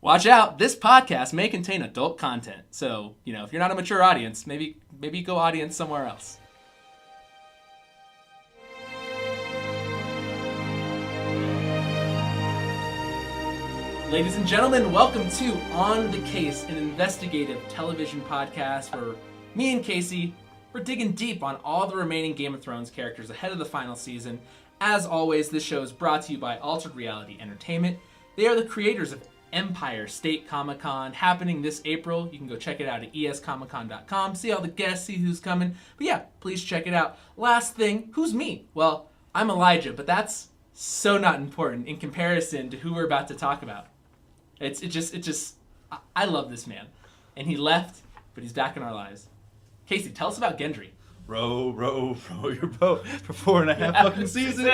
Watch out, this podcast may contain adult content. So, if you're not a mature audience, maybe go audience somewhere else. Ladies and gentlemen, welcome to On the Case, an investigative television podcast where me and Casey, we're digging deep on all the remaining Game of Thrones characters ahead of the final season. As always, this show is brought to you by Altered Reality Entertainment. They are the creators of Empire State Comic-Con, happening this April. You can go check it out at escomiccon.com, see all the guests, see who's coming. But yeah, please check it out. Last thing, who's me? Well, I'm Elijah, but that's so not important in comparison to who we're about to talk about. I love this man. And he left, but he's back in our lives. Casey, tell us about Gendry. Row your boat for 4.5 fucking seasons.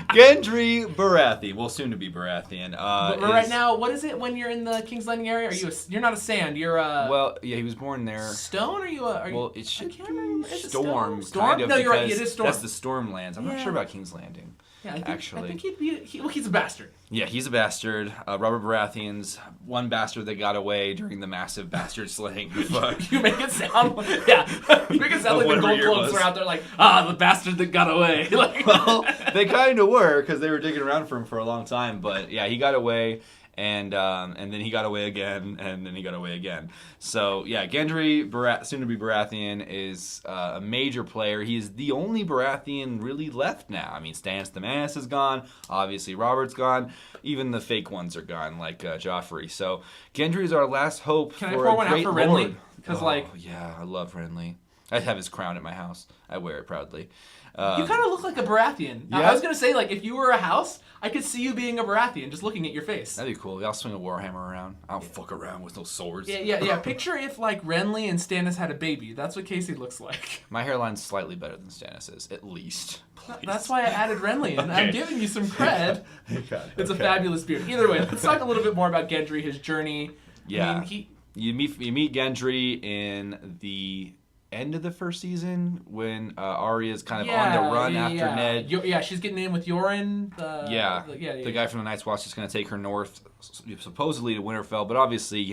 Gendry Baratheon, well, soon to be Baratheon. But right now, what is it when you're in the King's Landing area? You're not a sand. You're a. Well, yeah, he was born there. Stone? Well, it should be Storm. Storm? Kind of, no, you're right. It is Storm. That's the Stormlands. I'm not sure about King's Landing. Yeah, I think he's a bastard. Yeah, he's a bastard. Robert Baratheon's one bastard that got away during the massive bastard slaying. You make it sound like the Gold Cloaks were out there like, the bastard that got away. Well, they kind of were, because they were digging around for him for a long time. But yeah, he got away, and then he got away again, and then he got away again. So yeah, Gendry, soon to be Baratheon, is a major player. He is the only Baratheon really left now. I mean, Stannis the Mass is gone. Obviously, Robert's gone. Even the fake ones are gone, like Joffrey. So Gendry is our last hope for a great lord. Can I pour one out for Renly? Because yeah, I love Renly. I have his crown at my house. I wear it proudly. You kind of look like a Baratheon. Yeah. I was going to say, if you were a house, I could see you being a Baratheon just looking at your face. That'd be cool. I'll swing a warhammer around. I don't fuck around with no swords. Yeah. Picture if, Renly and Stannis had a baby. That's what Casey looks like. My hairline's slightly better than Stannis's, at least. Please. That's why I added Renly in. Okay. I'm giving you some cred. It's a fabulous beard. Either way, let's talk a little bit more about Gendry, his journey. Yeah. I mean, you meet Gendry in the end of the first season when Arya's kind of on the run after Ned. She's getting in with Yoren. The guy from the Night's Watch is going to take her north, supposedly to Winterfell, but obviously,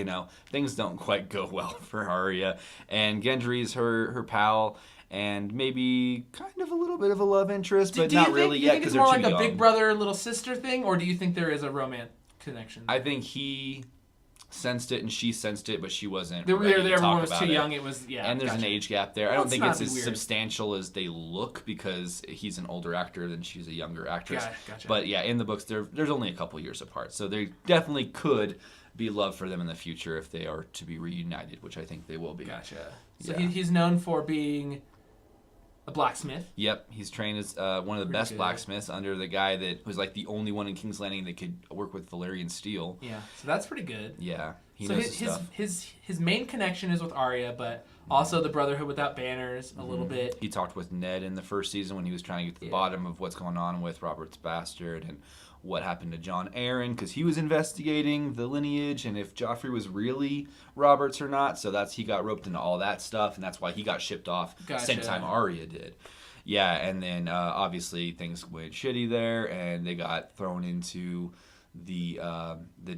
things don't quite go well for Arya. And Gendry's her pal, and maybe kind of a little bit of a love interest, but not really yet because they're too young. Do you think it's more like a big brother, little sister thing, or do you think there is a romance connection? I think he sensed it and she sensed it, but she wasn't everyone was too young. It was and there's an age gap there. I don't think it's as substantial as they look because he's an older actor than she's a younger actress. Gotcha. But yeah, in the books there's only a couple years apart, so there definitely could be love for them in the future if they are to be reunited, which I think they will be. Gotcha. So he's known for being a blacksmith. Yep, he's trained as one of the best blacksmiths under the guy that was the only one in King's Landing that could work with Valyrian steel. Yeah, so that's pretty good. Yeah, he knows his stuff. His main connection is with Arya, but also the Brotherhood Without Banners a little bit. He talked with Ned in the first season when he was trying to get to the bottom of what's going on with Robert's bastard and what happened to Jon Arryn, because he was investigating the lineage and if Joffrey was really Robert's or not. So he got roped into all that stuff, and that's why he got shipped off the same time Arya did. Yeah, and then obviously things went shitty there, and they got thrown into the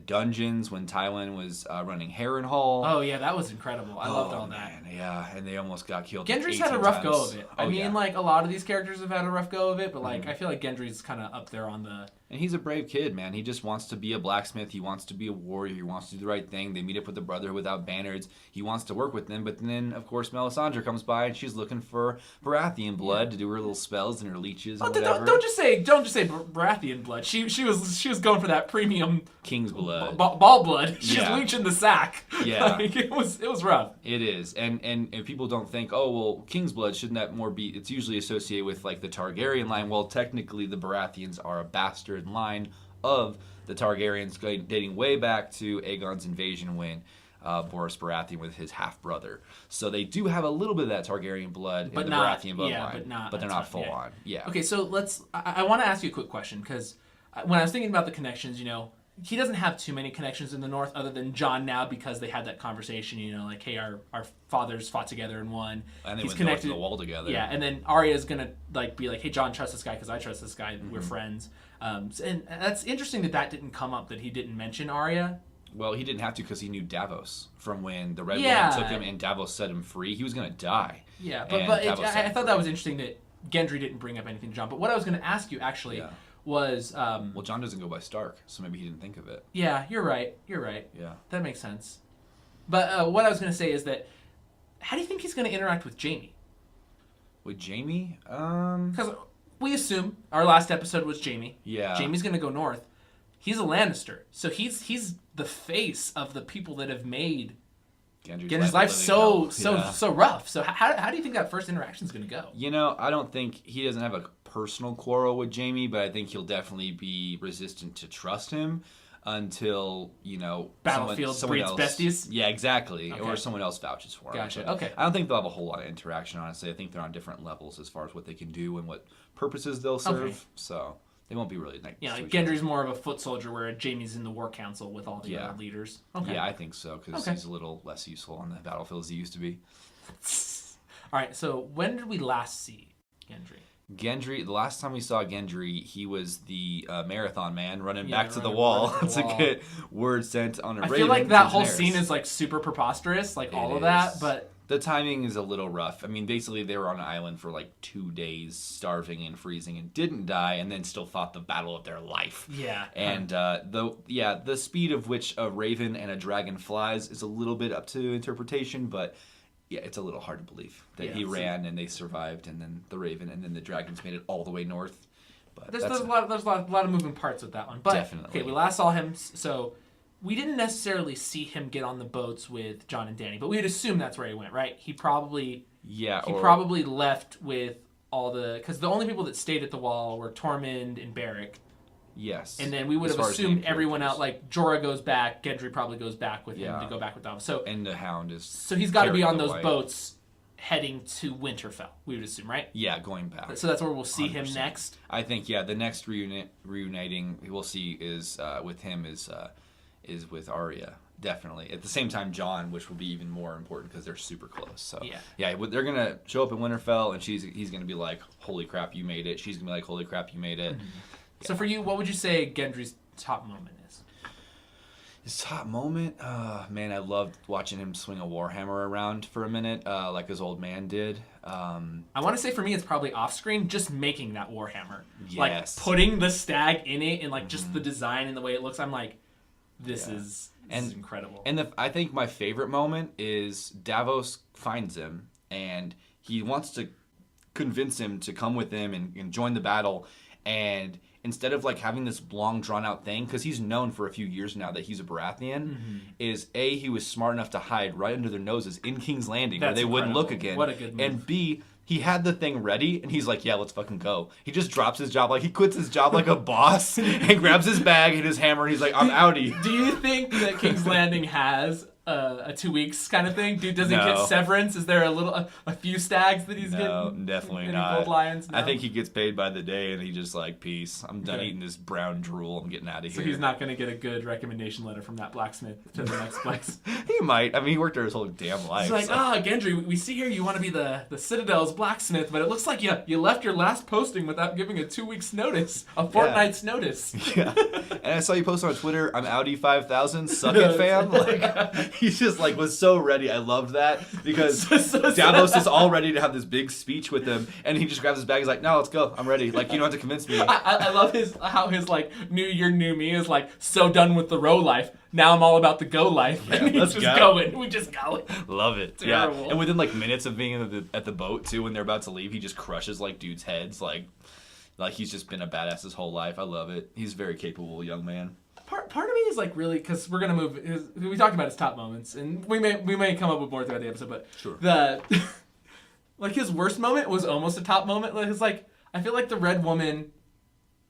dungeons when Tywin was running Harrenhal. Oh yeah, that was incredible. I loved all that. Man, yeah, and they almost got killed. Gendry's had a rough go of it. I mean, a lot of these characters have had a rough go of it, but I feel like Gendry's kind of up there on the. And he's a brave kid, man. He just wants to be a blacksmith. He wants to be a warrior. He wants to do the right thing. They meet up with the Brotherhood Without Banners. He wants to work with them, but then, of course, Melisandre comes by and she's looking for Baratheon blood to do her little spells and her leeches and whatever. Don't just say Baratheon blood. She was going for that premium King's blood, ball blood. She's leeching the sack. Yeah, it was rough. It is, and if people don't think, oh well, King's blood shouldn't that more be? It's usually associated with the Targaryen line. Well, technically, the Baratheons are a bastard line of the Targaryens, dating way back to Aegon's invasion when Boris Baratheon with his half brother. So they do have a little bit of that Targaryen blood in the Baratheon bloodline, but they're not full on. Yeah. Okay, so I want to ask you a quick question because when I was thinking about the connections, he doesn't have too many connections in the North other than Jon now because they had that conversation, hey, our fathers fought together and won. And they went north of the wall together. Yeah, and then Arya's going to be like, hey, Jon, trust this guy because I trust this guy. Mm-hmm. We're friends. And that's interesting that didn't come up, that he didn't mention Arya. Well, he didn't have to because he knew Davos from when the Red Yeah. Woman took him and Davos set him free. He was going to die. Yeah, And but Davos set I him thought that free. was interesting that Gendry didn't bring up anything to John. But what I was going to ask you, actually, Yeah. was... Well, John doesn't go by Stark, so maybe he didn't think of it. yeah, you're right. Yeah. That makes sense. But what I was going to say is that, how do you think he's going to interact with Jaime? With Jaime? Because we assume our last episode was Jaime. Yeah. Jaime's going to go north. He's a Lannister, so he's the face of the people that have made Gendry's life so rough. So how do you think that first interaction is going to go? You know, I don't think he doesn't have a personal quarrel with Jaime, but I think he'll definitely be resistant to trust him until, you know, Battlefield someone breeds else, besties? Yeah, exactly. Okay. Or someone else vouches for him. Gotcha. But Okay. I don't think they'll have a whole lot of interaction, honestly. I think they're on different levels as far as what they can do and what purposes they'll serve. Okay. So they won't be really like... Yeah, like Gendry's more of a foot soldier, where Jaime's in the war council with all the other leaders. Okay. Yeah, I think so, because Okay. he's a little less useful on the battlefield as he used to be. All right, so when did we last see Gendry? Gendry, the last time we saw Gendry, he was the marathon man running Yeah, back to the running wall back to the to wall. get word sent on a I raven. feel like that to whole Daenerys. scene is like super preposterous, like all It of that, is. but The timing is a little rough. I mean, basically, they were on an island for like 2 days, starving and freezing, and didn't die, and then still fought the battle of their life. yeah. And the speed of which a raven and a dragon flies is a little bit up to interpretation, but yeah, it's a little hard to believe that he ran and they survived, and then the raven and then the dragons made it all the way north. But There's a lot of moving parts with that one. But Definitely. okay, we last saw him, so we didn't necessarily see him get on the boats with Jon and Dany, but we would assume that's where he went, right? He probably left with all because the only people that stayed at the wall were Tormund and Beric. Yes. And then we would As have far as assumed main everyone characters. out, like Jorah goes back, Gendry probably goes back with him Yeah. to go back with Davos. So And the Hound is. So he's got to be on carrying the those white. boats heading to Winterfell, we would assume, right? Yeah, going back. So that's where we'll see him 100%. next. I think the next reuniting we'll see is with him is with Arya, definitely. At the same time, Jon, which will be even more important because they're super close. So they're gonna show up in Winterfell, and he's gonna be like, "Holy crap, you made it!" She's gonna be like, "Holy crap, you made it!" Mm-hmm. So for you, what would you say Gendry's top moment is? His top moment, man, I loved watching him swing a warhammer around for a minute, like his old man did. I want to say for me, it's probably off screen, just making that warhammer, Yes. like putting the stag in it, and like just the design and the way it looks. I'm like, this is incredible. And I think my favorite moment is Davos finds him, and he wants to convince him to come with him and join the battle. And instead of like having this long drawn out thing, because he's known for a few years now that he's a Baratheon, he was smart enough to hide right under their noses in King's Landing where That's they wouldn't look incredible. again. What a good move. And B, he had the thing ready, and he's like, "Yeah, let's fucking go." He just drops his job, like he quits his job like a boss, and grabs his bag and his hammer, and he's like, "I'm outie." Do you think that King's Landing has a 2 weeks kind of thing? Does he get severance? Is there a few stags that he's getting? No, definitely Any not. gold lions? No? I think he gets paid by the day, and he just like, "Peace. I'm done eating this brown drool. I'm getting out of So here." he's not going to get a good recommendation letter from that blacksmith to the next place. He might. I mean, he worked there his whole damn life. He's like, so. Gendry, we see here you want to be the Citadel's blacksmith, but it looks like you left your last posting without giving a 2 weeks notice, a fortnight's notice. Yeah. And I saw you post on Twitter, "I'm Audi 5000, suck it, fam." Like, he just like was so ready. I loved that because Davos is all ready to have this big speech with him, and he just grabs his bag. He's like, "No, let's go. I'm ready. Like, you don't have to convince me." I love how his like New Year, New Me is like so done with the row life. Now I'm all about the go life. Yeah, and he's let's just go. going. We just going. Love it. Terrible. Yeah. And within like minutes of being at the boat too, when they're about to leave, he just crushes like dudes' heads. Like he's just been a badass his whole life. I love it. He's a very capable young man. Part of me is like really, because we're gonna move. We talked about his top moments, and we may come up with more throughout the episode. But Sure. like his worst moment was almost a top moment. Like it's like I feel like the Red Woman,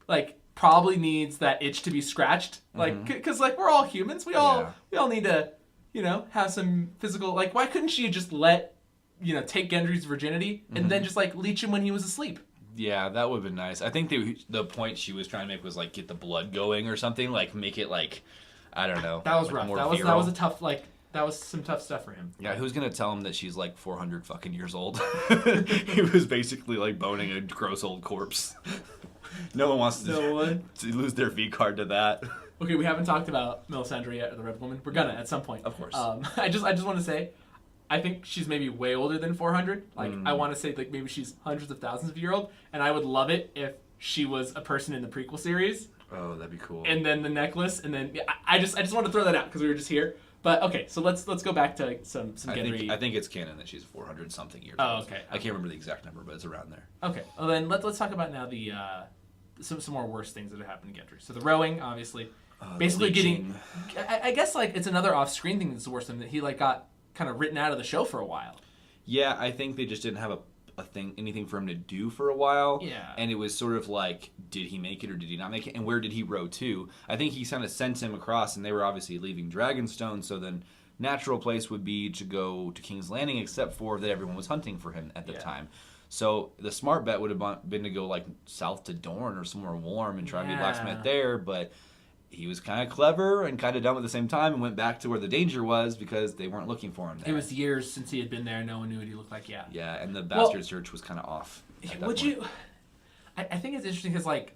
like probably needs that itch to be scratched. Like because like we're all humans. We all need to have some physical. Like why couldn't she just take Gendry's virginity and then just like leech him when he was asleep? Yeah, that would have been nice. I think the point she was trying to make was like get the blood going or something, like make it like, I don't know. That was like, rough. more That was virile. a tough that was some tough stuff for him. Yeah, who's gonna tell him that she's like 400 fucking years old? He was basically like boning a gross old corpse. No one wants No one? to lose their V card to that. Okay, we haven't talked about Melisandre yet, or the Red Woman. We're gonna at some point. Of course. I just want to say, I think she's maybe way older than 400. Like, I want to say like maybe she's hundreds of thousands of year old, and I would love it if she was a person in the prequel series. Oh, that'd be cool. And then the necklace, and then I just want to throw that out because we were just here. But okay, so let's go back to some Gendry. I think it's canon that she's 400 something years Oh, old. okay. I can't remember the exact number, but it's around there. Okay, well then let's talk about now the some more worse things that have happened to Gendry. So the rowing, obviously, basically getting. I guess like it's another off-screen thing that's the worst thing, that he like got kind of written out of the show for a while. Yeah, I think they just didn't have anything for him to do for a while. Yeah. And it was sort of like, did he make it or did he not make it? And where did he row to? I think he kind of sent him across, and they were obviously leaving Dragonstone, so then natural place would be to go to King's Landing, except for that everyone was hunting for him at the time. So the smart bet would have been to go like south to Dorne or somewhere warm and try to be blacksmith there, but he was kind of clever and kind of dumb at the same time and went back to where the danger was because they weren't looking for him there. It was years since he had been there. No one knew what he looked like. Yeah. Yeah, and the bastard search was kind of off. Would you? I think it's interesting because like,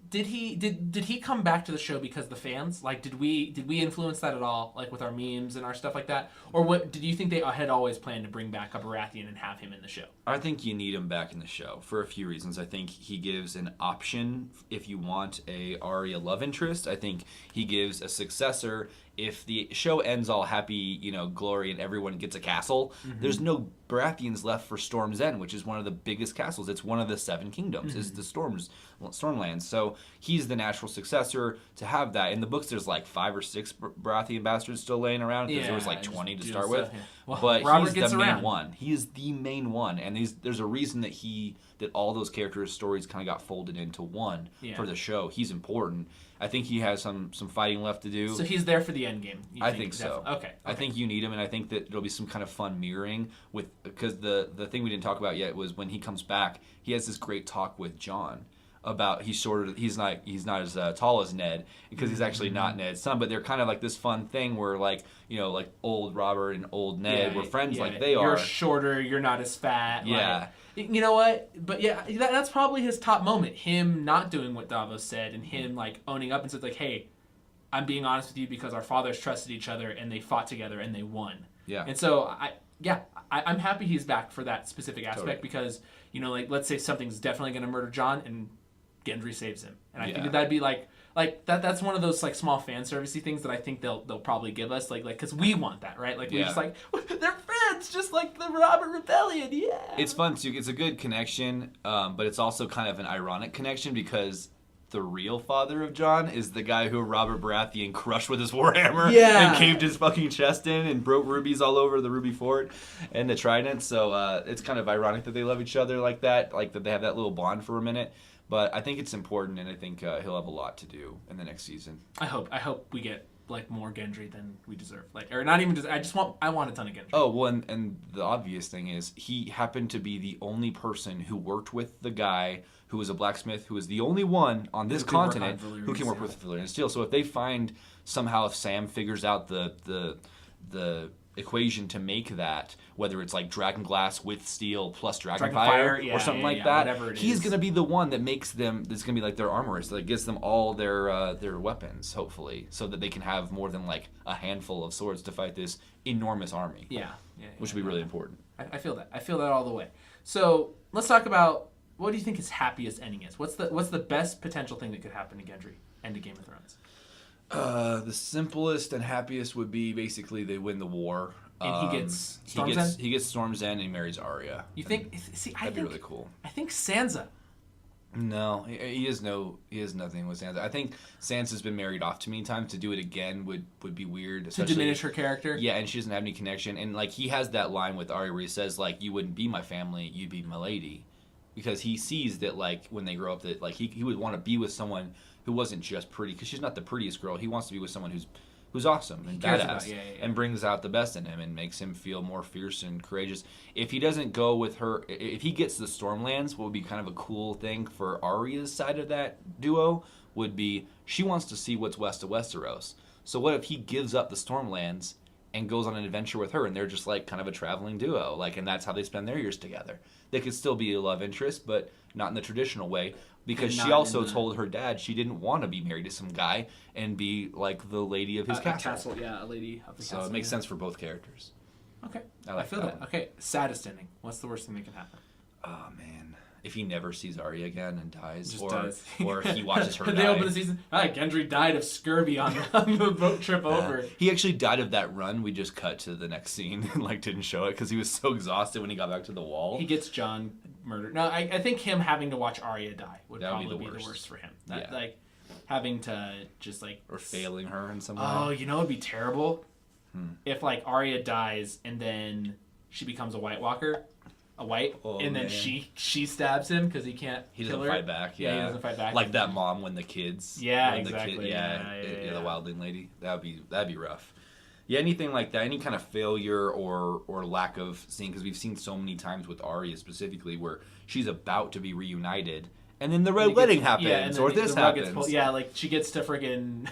did he come back to the show because of the fans? Like, did we influence that at all? Like with our memes and our stuff like that, or what? Did you think they had always planned to bring back a Baratheon and have him in the show? I think you need him back in the show for a few reasons. I think he gives an option if you want a Arya love interest. I think he gives a successor. If the show ends all happy, glory, and everyone gets a castle, there's no Baratheons left for Storm's End, which is one of the biggest castles. It's one of the 7 kingdoms, is the Stormlands. So he's the natural successor to have that. In the books, there's like 5 or 6 Baratheon bastards still laying around, because there was like 20 to start with. Well, but Robert he's the around. main one. He is the main one, and there's a reason that all those characters' stories kind of got folded into one for the show. He's important. I think he has some fighting left to do. So he's there for the end game. I think so. Okay. I think you need him, and I think that there'll be some kind of fun mirroring because the thing we didn't talk about yet was when he comes back, he has this great talk with Jon about he's not as tall as Ned because he's actually not Ned's son, but they're kind of like this fun thing where like old Robert and old Ned were friends like they are. You're shorter, you're not as fat. Yeah. Like, you know what? But yeah, that's probably his top moment. Him not doing what Davos said and him like owning up and said like, hey, I'm being honest with you because our fathers trusted each other and they fought together and they won. Yeah. And so I'm happy he's back for that specific aspect because like let's say something's definitely going to murder Jon and Gendry saves him, and I think that'd be like that's one of those like small fan servicey things that I think they'll probably give us like because we want that, right? Like we're just like they're friends, just like the Robert Rebellion. Yeah, it's fun too. It's a good connection, but it's also kind of an ironic connection because the real father of Jon is the guy who Robert Baratheon crushed with his warhammer and caved his fucking chest in and broke rubies all over the Ruby Fort and the Trident. So it's kind of ironic that they love each other like that, like that they have that little bond for a minute. But I think it's important, and I think he'll have a lot to do in the next season. I hope we get like more Gendry than we deserve. Like, or not even just. I want a ton of Gendry. Oh well, and the obvious thing is he happened to be the only person who worked with the guy who was a blacksmith, who was the only one on this continent who can work with Valyrian steel. So if they find somehow, if Sam figures out the equation to make that, whether it's like dragon glass with steel plus dragon fire or something like that, he's going to be the one that makes them, that's going to be like their armorist, that gives them all their weapons, hopefully, so that they can have more than like a handful of swords to fight this enormous army. Which would be really important. I feel that. I feel that all the way. So let's talk about, what do you think his happiest ending is? What's the best potential thing that could happen to Gendry and to Game of Thrones? The simplest and happiest would be basically they win the war. And he gets Storm's End? He gets Storm's End and he marries Arya. You think? See, that'd be really cool. I think Sansa. No, he has nothing with Sansa. I think Sansa's been married off too many times. To do it again would be weird. To diminish her character? Yeah, and she doesn't have any connection. And like he has that line with Arya where he says like, "You wouldn't be my family, you'd be my lady," because he sees that like when they grow up that like he would want to be with someone who wasn't just pretty, because she's not the prettiest girl. He wants to be with someone who's awesome and badass and brings out the best in him and makes him feel more fierce and courageous. If he doesn't go with her, if he gets the Stormlands, what would be kind of a cool thing for Arya's side of that duo would be she wants to see what's west of Westeros. So what if he gives up the Stormlands and goes on an adventure with her, and they're just like kind of a traveling duo, like, and that's how they spend their years together. They could still be a love interest, but not in the traditional way, because And she not also in the- told her dad she didn't want to be married to some guy and be like the lady of his castle. Yeah, a lady of the So castle. it makes sense for both characters. Okay, I I like feel that that. one. Okay, saddest ending. What's the worst thing that can happen? Oh man, if he never sees Arya again and dies, Just or dies. or if he watches her They die. open the season. Gendry died of scurvy on the boat trip over. He actually died of that run. We just cut to the next scene and like didn't show it because he was so exhausted when he got back to the wall. He gets Jon murdered. No, I think him having to watch Arya die would That would probably be be the the worst. worst for him. Yeah. Like having to just like or failing her in some way. Oh, you know, it'd be terrible if like Arya dies and then she becomes a White Walker, and then man. she stabs him because he can't. He kill doesn't her. fight back. Yeah, he doesn't fight back. Like that mom when the kids. Yeah, when the exactly. Yeah, the wildling lady. That'd be rough. Yeah, anything like that, any kind of failure or lack of seeing, because we've seen so many times with Arya specifically where she's about to be reunited. And then the red wedding happens, or this happens. Yeah, like she gets to friggin'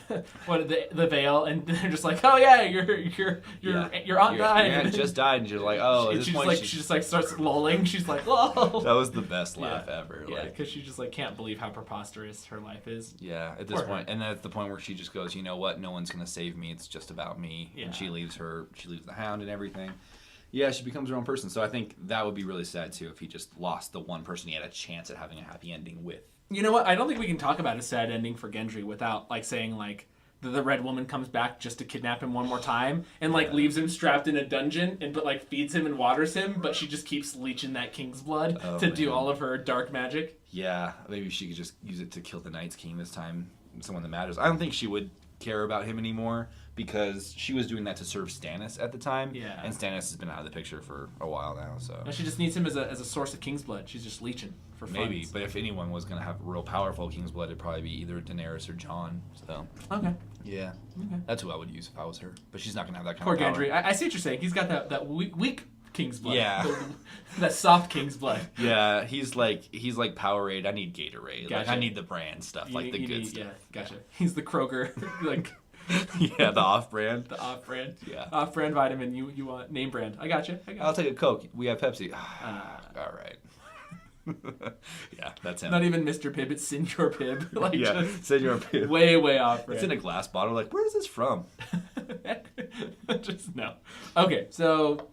the veil, and they're just like, oh yeah, your aunt died. Your aunt just died, and she's like, oh, at this point, she just like starts lolling. She's like, oh. That was the best laugh ever. Yeah, like, because she just like can't believe how preposterous her life is. yeah, at this point, and then at the point where she just goes, you know what, no one's gonna save me. It's just about me. Yeah. And she leaves the Hound and everything. Yeah, she becomes her own person. So I think that would be really sad too if he just lost the one person he had a chance at having a happy ending with. You know what? I don't think we can talk about a sad ending for Gendry without like saying like the Red Woman comes back just to kidnap him one more time and like leaves him strapped in a dungeon but like feeds him and waters him, but she just keeps leeching that king's blood to do all of her dark magic. Yeah, maybe she could just use it to kill the Night's King this time, someone that matters. I don't think she would care about him anymore because she was doing that to serve Stannis at the time. Yeah. And Stannis has been out of the picture for a while now, so. No, she just needs him as a source of king's blood. She's just leeching for fun. Maybe, but if anyone was going to have real powerful king's blood, it'd probably be either Daenerys or Jon, so. Okay. Yeah. Okay. That's who I would use if I was her. But she's not going to have that kind Poor of power. Gendry. I see what you're saying. He's got that weak king's blood. Yeah. That soft king's blood. Yeah, he's like Powerade. I need Gatorade. Gotcha. Like I need the brand stuff, like the good stuff. Yeah, gotcha. He's the Kroger, like Yeah, the off-brand. the off-brand. Yeah. Off-brand vitamin. You want name brand? I got you. I'll take a Coke. We have Pepsi. All right. Yeah, that's him. Not even Mr. Pibb. It's Senor Pibb. Like yeah, just Senor Pibb. way off. It's in a glass bottle. Like, where is this from? Just no. Okay, so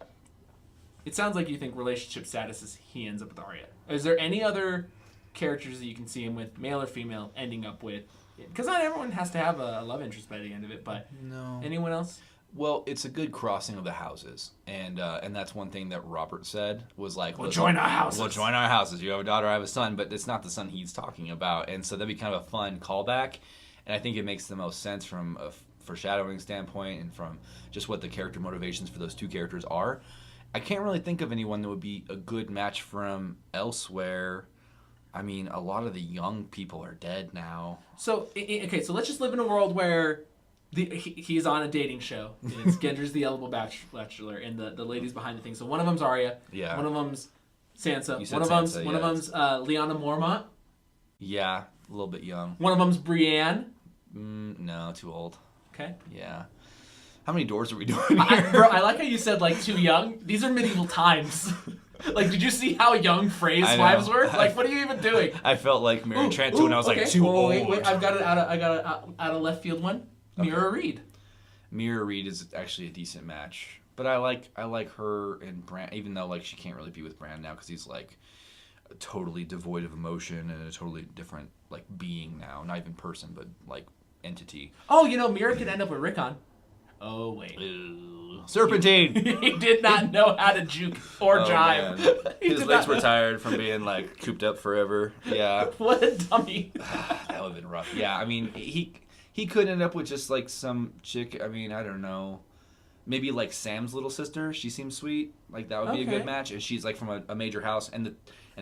it sounds like you think relationship status is he ends up with Arya. Is there any other characters that you can see him with, male or female, ending up with? Because not everyone has to have a love interest by the end of it, but No. anyone else? Well, it's a good crossing of the houses, and that's one thing that Robert said was like, We'll join our houses. We'll join our houses. You have a daughter, I have a son, but it's not the son he's talking about, and so that'd be kind of a fun callback, and I think it makes the most sense from a foreshadowing standpoint and from just what the character motivations for those two characters are. I can't really think of anyone that would be a good match from elsewhere. I mean, a lot of the young people are dead now. So, okay, so let's just live in a world where he's on a dating show. And it's Gendry's the Eligible Bachelor, and the ladies behind the thing. So one of them's Arya. Yeah. One of them's Sansa. You said One of Sansa, them's Lyanna Mormont. Yeah, a little bit young. One of them's Brienne. No, too old. Okay. Yeah. How many doors are we doing here? I like how you said like too young. These are medieval times. Like, did you see how young Frey's wives were? Like, what are you even doing? I felt like Mary Trent too, and I was like, too old. Wait, I've got it out of left field one. Okay. Mira Reed. Mira Reed is actually a decent match, but I like her and Bran, even though like she can't really be with Bran now because he's like totally devoid of emotion and a totally different like being now, not even person, but like entity. Oh, Mira could end up with Rickon. Oh wait. Serpentine. He did not know how to juke or jive. Man. He His did legs not were tired from being like cooped up forever. Yeah. What a dummy. That would have been rough. Yeah, I mean, he could end up with just like some chick. I mean, I don't know. Maybe like Sam's little sister. She seems sweet. Like that would be a good match. And she's like from a major house. And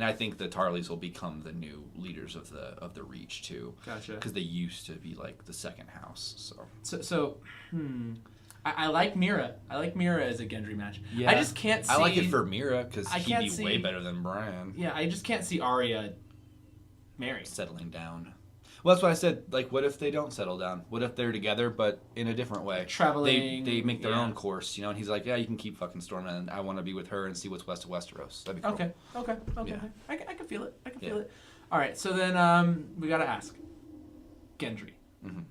I think the Tarleys will become the new leaders of the Reach too. Gotcha. Because they used to be like the second house. So I like Mira. I like Mira as a Gendry match. Yeah. I just can't see. I like it for Mira because I he'd can't be see- way better than Bran. Yeah, I just can't see Arya married. Settling down. Well, that's what I said. Like, what if they don't settle down? What if they're together, but in a different way? Traveling. They make their own course, and he's like, yeah, you can keep fucking storming, and I want to be with her and see what's west of Westeros. That'd be cool. Okay. Yeah. I can feel it. feel it. All right, so then we got to ask. Gendry,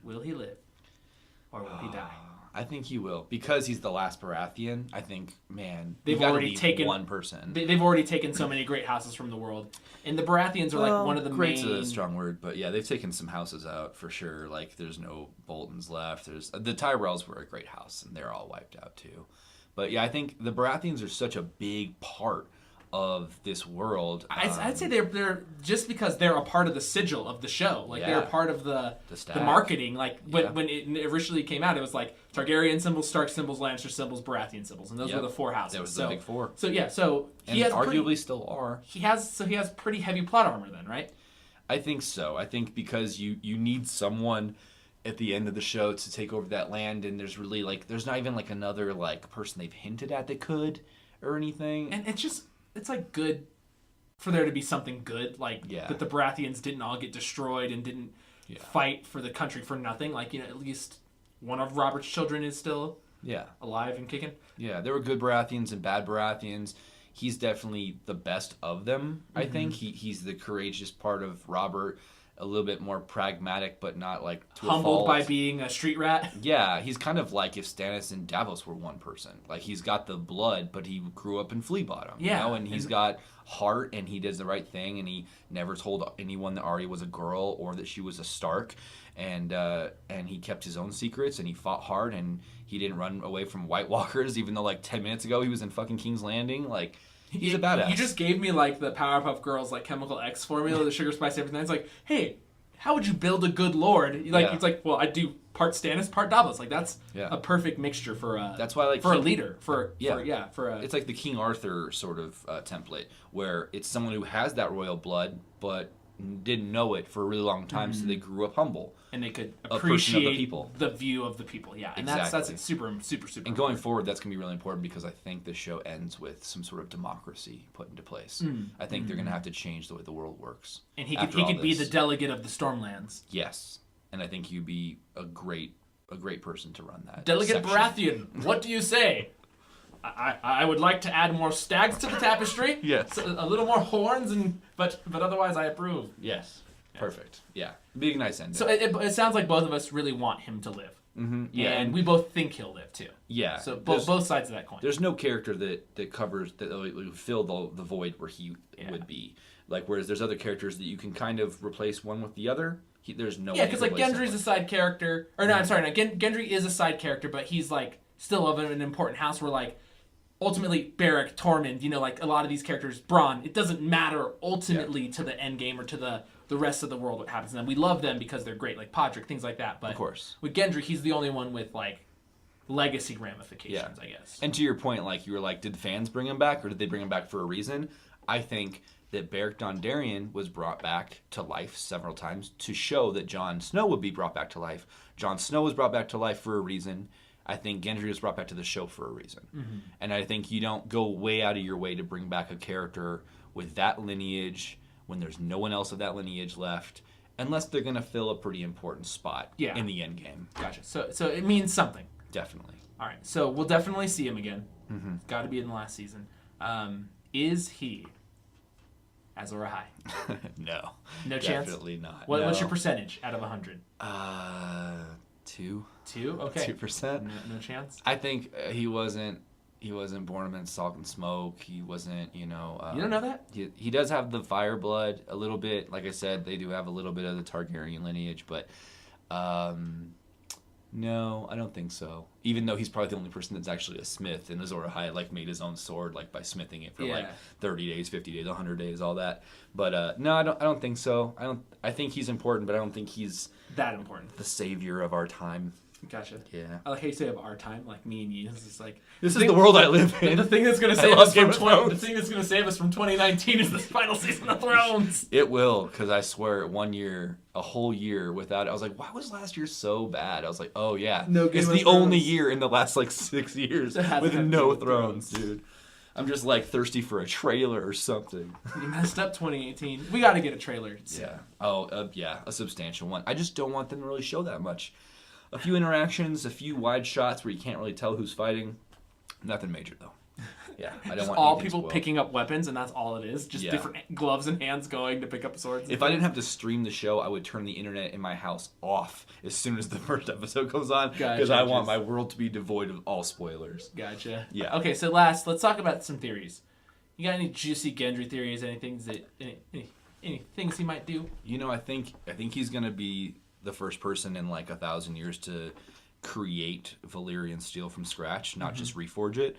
will he live? Or will he die? I think he will. Because he's the last Baratheon, I think, man, they've already taken one person. They've already taken so many great houses from the world. And the Baratheons are like one of the great's main... a strong word, but yeah, they've taken some houses out for sure. Like, there's no Boltons left. The Tyrells were a great house, and they're all wiped out too. But yeah, I think the Baratheons are such a big part of this world. I'd say they're just because they're a part of the sigil of the show. Like they're a part of the marketing. Like when it originally came out, it was like Targaryen symbols, Stark symbols, Lannister symbols, Baratheon symbols, and those were the four houses. That was the big four. So yeah, so he and has arguably still are. He has pretty heavy plot armor then, right? I think so. I think because you need someone at the end of the show to take over that land, and there's really there's not even another person they've hinted at that could or anything. And it's good for there to be something good, that the Baratheons didn't all get destroyed and didn't fight for the country for nothing. At least one of Robert's children is still alive and kicking. Yeah, there were good Baratheons and bad Baratheons. He's definitely the best of them, I think. He's the courageous part of Robert, a little bit more pragmatic, but not to humbled a fault. By being a street rat. Yeah, he's kind of like if Stannis and Davos were one person. He's got the blood, but he grew up in Flea Bottom. Yeah, and he's got heart, and he does the right thing, and he never told anyone that Arya was a girl or that she was a Stark, and he kept his own secrets, and he fought hard, and he didn't run away from White Walkers, even though 10 minutes ago he was in fucking King's Landing. He's a badass. You just gave me the Powerpuff Girls Chemical X formula, the sugar, spice, everything. It's hey, how would you build a good lord? It's well, I do part Stannis, part Davos. That's a perfect mixture for a that's why for a leader it's like the King Arthur sort of template where it's someone who has that royal blood but didn't know it for a really long time, so they grew up humble. And they could appreciate the view of the people. Yeah, and exactly. that's super, super, super. And going forward, that's going to be really important because I think the show ends with some sort of democracy put into place. I think they're going to have to change the way the world works. And he could be the delegate of the Stormlands. Yes, and I think you'd be a great person to run that. Delegate Baratheon, what do you say? I would like to add more stags to the tapestry. Yes. So a little more horns, but otherwise I approve. Yes. Perfect. Yeah. Be a nice ending. So it sounds like both of us really want him to live. Yeah. And we both think he'll live too. Yeah. So both sides of that coin. There's no character that covers that would fill the void where he would be. Whereas there's other characters that you can kind of replace one with the other. There's no. Yeah, because Gendry's a side character, or no, I'm sorry, no, Gendry is a side character, but he's still of an important house where ultimately Beric, Tormund, a lot of these characters, Bronn, it doesn't matter ultimately to the end game or to the rest of the world what happens to them. We love them because they're great, like Podrick, things like that. But of course, with Gendry, he's the only one with legacy ramifications, I guess. And to your point, you were did the fans bring him back, or did they bring him back for a reason? I think that Beric Dondarrion was brought back to life several times to show that Jon Snow would be brought back to life. Jon Snow was brought back to life for a reason. I think Gendry was brought back to the show for a reason. And I think you don't go way out of your way to bring back a character with that lineage when there's no one else of that lineage left, unless they're going to fill a pretty important spot in the end game. Gotcha. So it means something. Definitely. All right. So we'll definitely see him again. Got to be in the last season. Is he Azor Ahai? No. No chance? Definitely not. What's your percentage out of 100? 2. 2? Okay. 2%. No chance? I think he wasn't born amidst salt and smoke. He wasn't, you don't know that? He does have the fire blood a little bit. Like I said, they do have a little bit of the Targaryen lineage, but no, I don't think so. Even though he's probably the only person that's actually a smith, and Azor Ahai made his own sword by smithing it for 30 days, 50 days, 100 days, all that. But no, I don't think so. I think he's important, but I don't think he's that important. The savior of our time. Gotcha. Yeah. I like how you say of our time, me and you. It's just this is the world I live in. The thing that's going to save us from 2019 is this final season of Thrones. It will, because I swear, a whole year without it. I was why was last year so bad? I was oh yeah, it's the only year in the last 6 years with no Thrones, dude. I'm just thirsty for a trailer or something. You messed up 2018. We got to get a trailer. Yeah. Oh, yeah, a substantial one. I just don't want them to really show that much. A few interactions, a few wide shots where you can't really tell who's fighting. Nothing major, though. Yeah, I don't Just want all anything people spoiled. picking up weapons, and that's all it is. Just different gloves and hands going to pick up swords. If I didn't have to stream the show, I would turn the internet in my house off as soon as the first episode comes on, because I want my world to be devoid of all spoilers. Gotcha. Yeah. Okay, so let's talk about some theories. You got any juicy Gendry theories? Any things he might do? You know, I think he's gonna be the first person in like 1,000 years to create Valyrian steel from scratch, not just reforge it,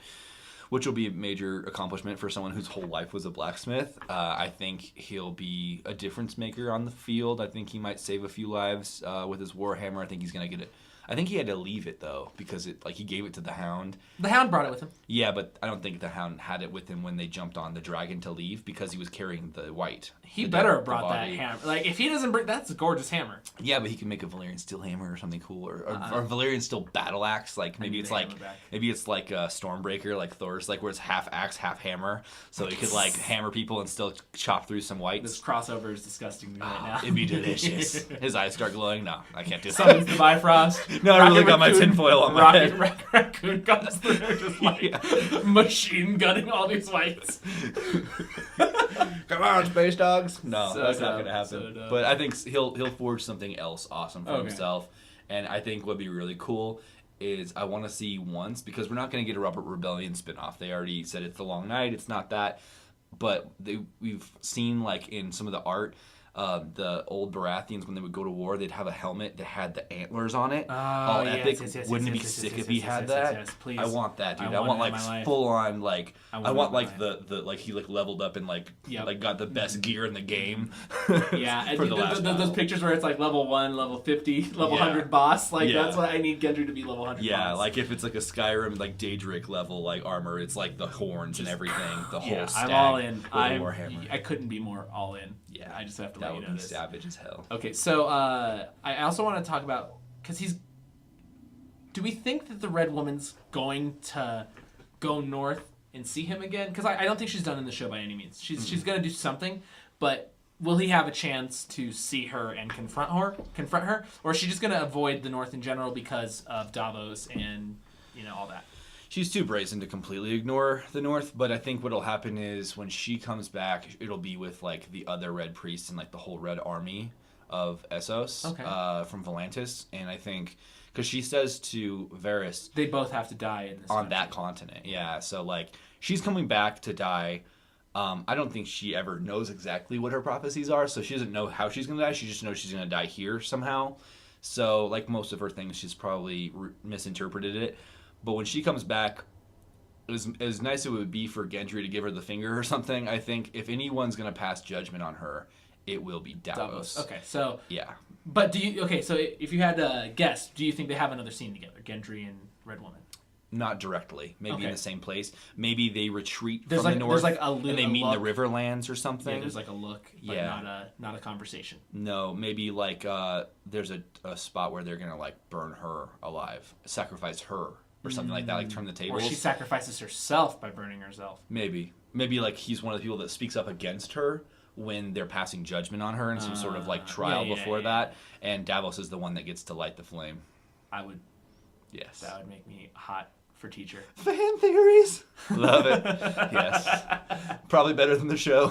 which will be a major accomplishment for someone whose whole life was a blacksmith. I think he'll be a difference maker on the field. I think he might save a few lives with his warhammer. I think he's gonna get it. I think he had to leave it though, because he gave it to the Hound. The Hound brought it with him. Yeah, but I don't think the Hound had it with him when they jumped on the dragon to leave, because he was carrying the white. He better have brought that hammer. Like, if he doesn't bring, that's a gorgeous hammer. Yeah, but he can make a Valyrian steel hammer or something cool, or Valyrian steel battle axe. Like maybe it's like a Stormbreaker, like Thor's, like where it's half axe, half hammer, so he could like hammer people and still chop through some whites. This crossover is disgusting to me right now. It'd be delicious. His eyes start glowing. No, I can't do that. Summons the Bifrost. No, I really got my tinfoil on my head. Raccoon comes through, just like machine gunning all these whites. Come on, space dogs. No, So that's not dumb, gonna happen. so dumb. But I think he'll forge something else awesome for himself. And I think what'd be really cool is I want to see once, because we're not going to get a Robert Rebellion spinoff. They already said it's the Long Night. It's not that. But we've seen like in some of the art, the old Baratheons, when they would go to war, they'd have a helmet that had the antlers on it. All epic. Wouldn't it be sick if he had that? Yes, please. I want that, dude. I want like full on like. I want like the like he like leveled up and like got the best gear in the game. Yeah, for the those pictures where it's like level 1, level 50, level 100 boss. Like that's what I need Gendry to be, level 100. Yeah, boss. like if it's like a Skyrim like Daedric level like armor, it's like the horns and everything, the whole stack. I'm all in. I couldn't be more all in. Yeah, I just have to that let you would know be this. savage as hell. Okay, so I also want to talk about, because do we think that the Red Woman's going to go north and see him again? Because I don't think she's done in the show by any means. She's going to do something, but will he have a chance to see her and confront her, or is she just going to avoid the north in general because of Davos and all that? She's too brazen to completely ignore the North, but I think what'll happen is when she comes back, it'll be with like the other Red Priests and like the whole Red Army of Essos from Volantis, and I think because she says to Varys, they both have to die in this on that continent. Yeah, so like she's coming back to die. I don't think she ever knows exactly what her prophecies are, so she doesn't know how she's gonna die. She just knows she's gonna die here somehow. So like most of her things, she's probably misinterpreted it. But when she comes back, as nice it would be for Gendry to give her the finger or something, I think if anyone's going to pass judgment on her, it will be Davos. Okay, so... Yeah. But so if you had to guess, do you think they have another scene together, Gendry and Red Woman? Not directly. Maybe in the same place. Maybe they retreat from the north and they meet in the Riverlands or something. Yeah, there's like a look, but not a conversation. No, maybe like there's a spot where they're going to like burn her alive, sacrifice her. Or something like that, like turn the tables. Or she sacrifices herself by burning herself. Maybe like he's one of the people that speaks up against her when they're passing judgment on her in some sort of like trial before that. And Davos is the one that gets to light the flame. I would. Yes. That would make me hot for teacher. Fan theories. Love it. Yes. Probably better than the show.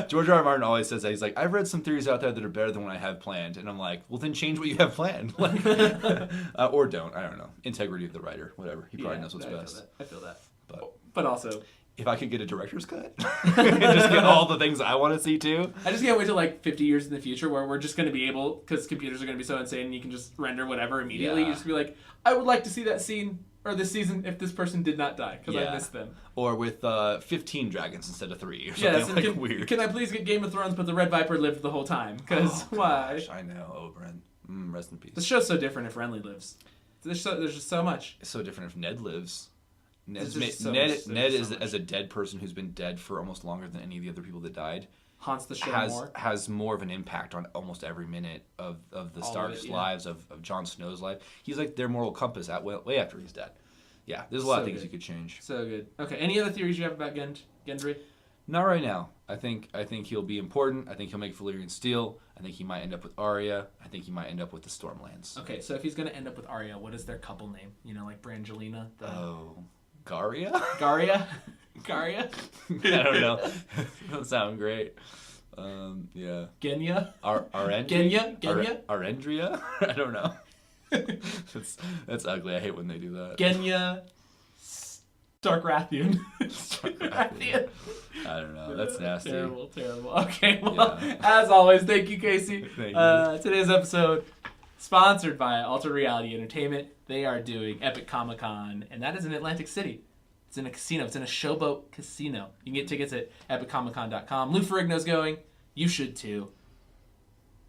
George R. R. Martin always says that. He's like, I've read some theories out there that are better than what I have planned. And I'm like, well, then change what you have planned. Or don't. I don't know. Integrity of the writer. Whatever. He probably knows what's best. I feel that. But also... If I could get a director's cut and just get all the things I want to see too. I just can't wait till like 50 years in the future where we're just going to be able, because computers are going to be so insane and you can just render whatever immediately. You just be like, I would like to see that scene or this season if this person did not die because I missed them. Or with 15 dragons instead of 3 or something weird. Can I please get Game of Thrones but the Red Viper lived the whole time? Because why? Gosh, I know, Oberyn. Rest in peace. The show's so different if Renly lives. There's just so much. It's so different if Ned lives. Ned is as a dead person who's been dead for almost longer than any of the other people that died. Haunts the show more. Has more of an impact on almost every minute of the Stark's lives, of Jon Snow's life. He's like their moral compass way after he's dead. Yeah, there's a lot of things you could change. So good. Okay, any other theories you have about Gendry? Not right now. I think he'll be important. I think he'll make Valyrian steel. I think he might end up with Arya. I think he might end up with the Stormlands. Okay, so if he's going to end up with Arya, what is their couple name? Like Brangelina? Garia? Garia? Garia? I don't know. Doesn't sound great. Yeah. Genya? Arendria? Genya? Arendria? I don't know. That's ugly. I hate when they do that. Genya? Starkrathian. Starkrathian. I don't know. That's nasty. Terrible. Okay, well, as always, thank you, Casey. Thank you. Today's episode sponsored by Altered Reality Entertainment. They are doing Epic Comic Con, and that is in Atlantic City. It's in a casino. It's in a Showboat Casino. You can get tickets at epiccomiccon.com. Lou Ferrigno's going. You should too.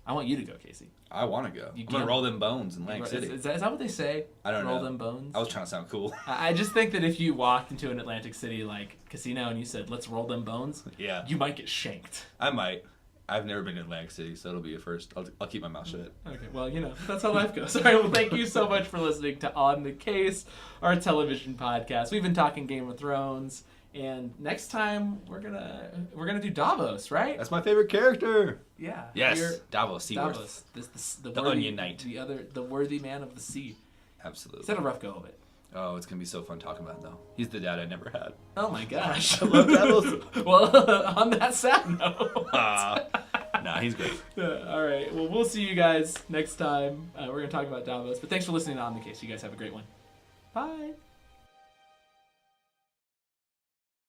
I want you to go, Casey. I want to go. I'm going to roll them bones in Atlantic City. Is that what they say? I don't know. Roll them bones? I was trying to sound cool. I just think that if you walked into an Atlantic City like casino and you said, let's roll them bones, yeah, you might get shanked. I might. I've never been to Atlantic City, so it'll be a first. I'll keep my mouth shut. Okay, well, that's how life goes. All right, well, thank you so much for listening to On the Case, our television podcast. We've been talking Game of Thrones, and next time we're gonna do Davos, right? That's my favorite character. Yeah. Yes, Davos. Davos, the worthy, Onion Knight, the worthy man of the sea. Absolutely. It's had a rough go of it. Oh, it's gonna be so fun talking about it, though. He's the dad I never had. Oh my gosh. I love Davos. Well, on that sad note. Nah, he's great. All right. Well, we'll see you guys next time. We're going to talk about Davos. But thanks for listening to On the Case. You guys have a great one. Bye.